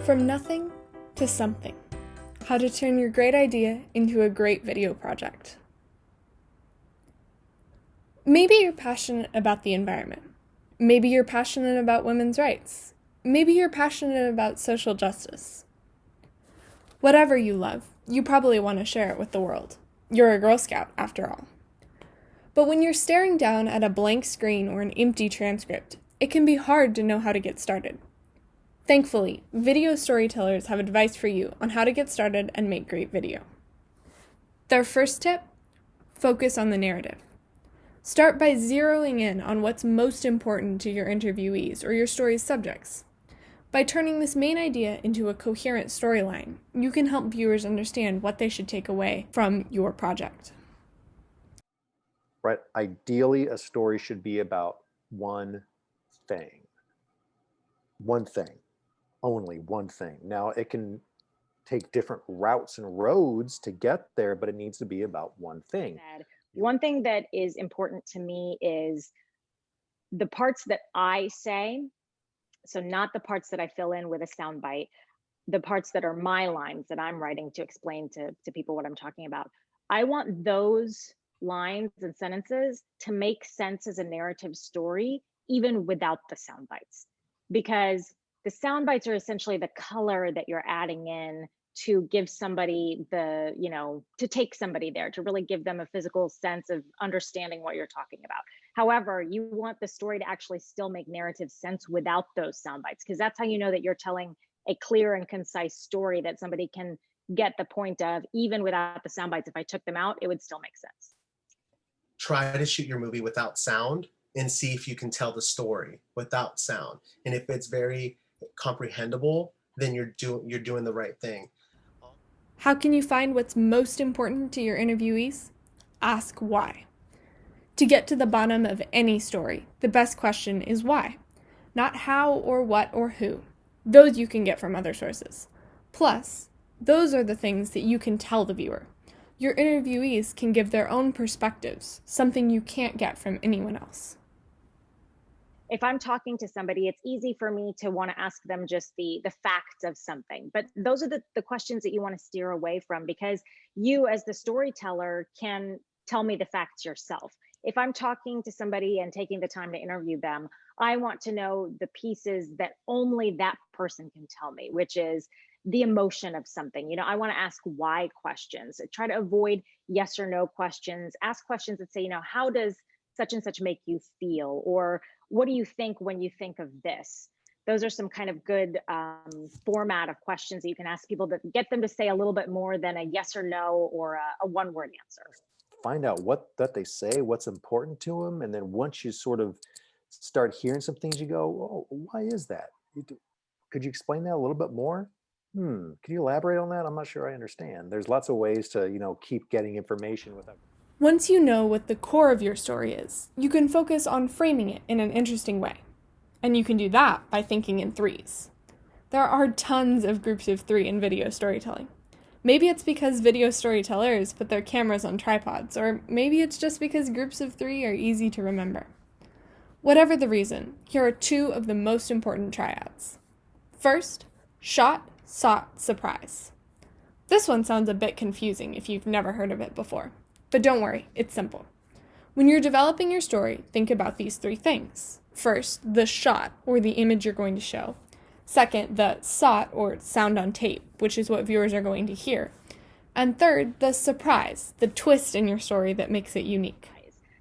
From nothing to something. How to turn your great idea into a great video project. Maybe you're passionate about the environment. Maybe you're passionate about women's rights. Maybe you're passionate about social justice. Whatever you love, you probably want to share it with the world. You're a Girl Scout, after all. But when you're staring down at a blank screen or an empty transcript, it can be hard to know how to get started. Thankfully, video storytellers have advice for you on how to get started and make great video. Their first tip: focus on the narrative. Start by zeroing in on what's most important to your interviewees or your story's subjects. By turning this main idea into a coherent storyline, you can help viewers understand what they should take away from your project. Right. Ideally, a story should be about one thing. One thing. Only one thing. Now, it can take different routes and roads to get there, but it needs to be about one thing. One thing that is important to me is the parts that I say, so not the parts that I fill in with a soundbite, the parts that are my lines that I'm writing to explain to people what I'm talking about. I want those lines and sentences to make sense as a narrative story, even without the sound bites, because the sound bites are essentially the color that you're adding in to give somebody the, to take somebody there, to really give them a physical sense of understanding what you're talking about. However, you want the story to actually still make narrative sense without those sound bites, because that's how you know that you're telling a clear and concise story that somebody can get the point of, even without the sound bites. If I took them out, it would still make sense. Try to shoot your movie without sound and see if you can tell the story without sound. And if it's very comprehensible, then you're doing the right thing. How can you find what's most important to your interviewees? Ask why. To get to the bottom of any story, the best question is why, not how or what or who. Those you can get from other sources. Plus, those are the things that you can tell the viewer. Your interviewees can give their own perspectives, something you can't get from anyone else. If I'm talking to somebody, it's easy for me to want to ask them just the facts of something. But those are the questions that you want to steer away from, because you as the storyteller can tell me the facts yourself. If I'm talking to somebody and taking the time to interview them, I want to know the pieces that only that person can tell me, which is the emotion of something. I want to ask why questions. Try to avoid yes or no questions. Ask questions that say, how does such and such make you feel? Or what do you think when you think of this? Those are some kind of good format of questions that you can ask people that get them to say a little bit more than a yes or no or a one-word answer. Find out what that they say, what's important to them. And then once you sort of start hearing some things, you go, oh, why is that? Could you explain that a little bit more? Can you elaborate on that? I'm not sure I understand. There's lots of ways to, keep getting information without. Once you know what the core of your story is, you can focus on framing it in an interesting way. And you can do that by thinking in threes. There are tons of groups of three in video storytelling. Maybe it's because video storytellers put their cameras on tripods, or maybe it's just because groups of three are easy to remember. Whatever the reason, here are two of the most important triads. First, shot, sought, surprise. This one sounds a bit confusing if you've never heard of it before. But don't worry, it's simple. When you're developing your story, think about these three things. First, the shot, or the image you're going to show. Second, the sought, or sound on tape, which is what viewers are going to hear. And third, the surprise, the twist in your story that makes it unique.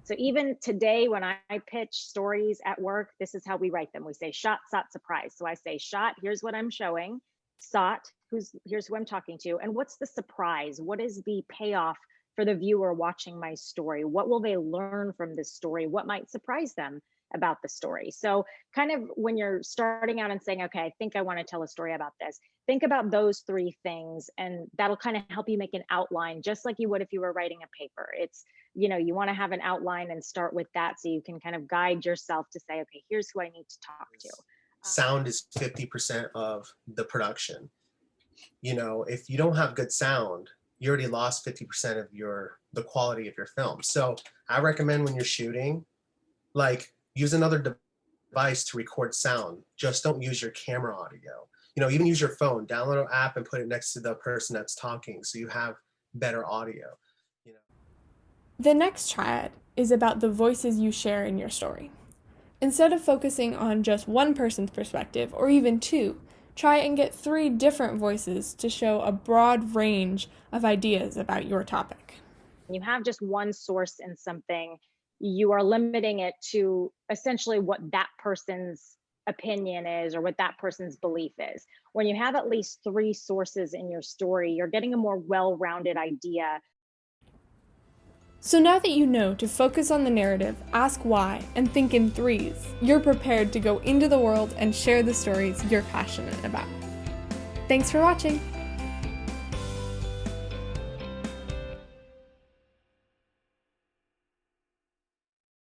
So even today, when I pitch stories at work, this is how we write them. We say shot, sought, surprise. So I say shot, here's what I'm showing. Sought, here's who I'm talking to. And what's the surprise? What is the payoff for the viewer watching my story? What will they learn from this story? What might surprise them about the story? So kind of when you're starting out and saying, okay, I think I want to tell a story about this, think about those three things, and that'll kind of help you make an outline, just like you would if you were writing a paper. It's, you want to have an outline and start with that so you can kind of guide yourself to say, okay, here's who I need to talk to. Sound is 50% of the production. If you don't have good sound, you already lost 50% of the quality of your film. So I recommend when you're shooting, use another device to record sound. Just don't use your camera audio. even use your phone, download an app and put it next to the person that's talking so you have better audio. The next triad is about the voices you share in your story. Instead of focusing on just one person's perspective, or even two, try and get 3 different voices to show a broad range of ideas about your topic. You have just one source in something, you are limiting it to essentially what that person's opinion is or what that person's belief is. When you have at least 3 sources in your story, you're getting a more well-rounded idea. So now that you know to focus on the narrative, ask why, and think in 3s, you're prepared to go into the world and share the stories you're passionate about. Thanks for watching!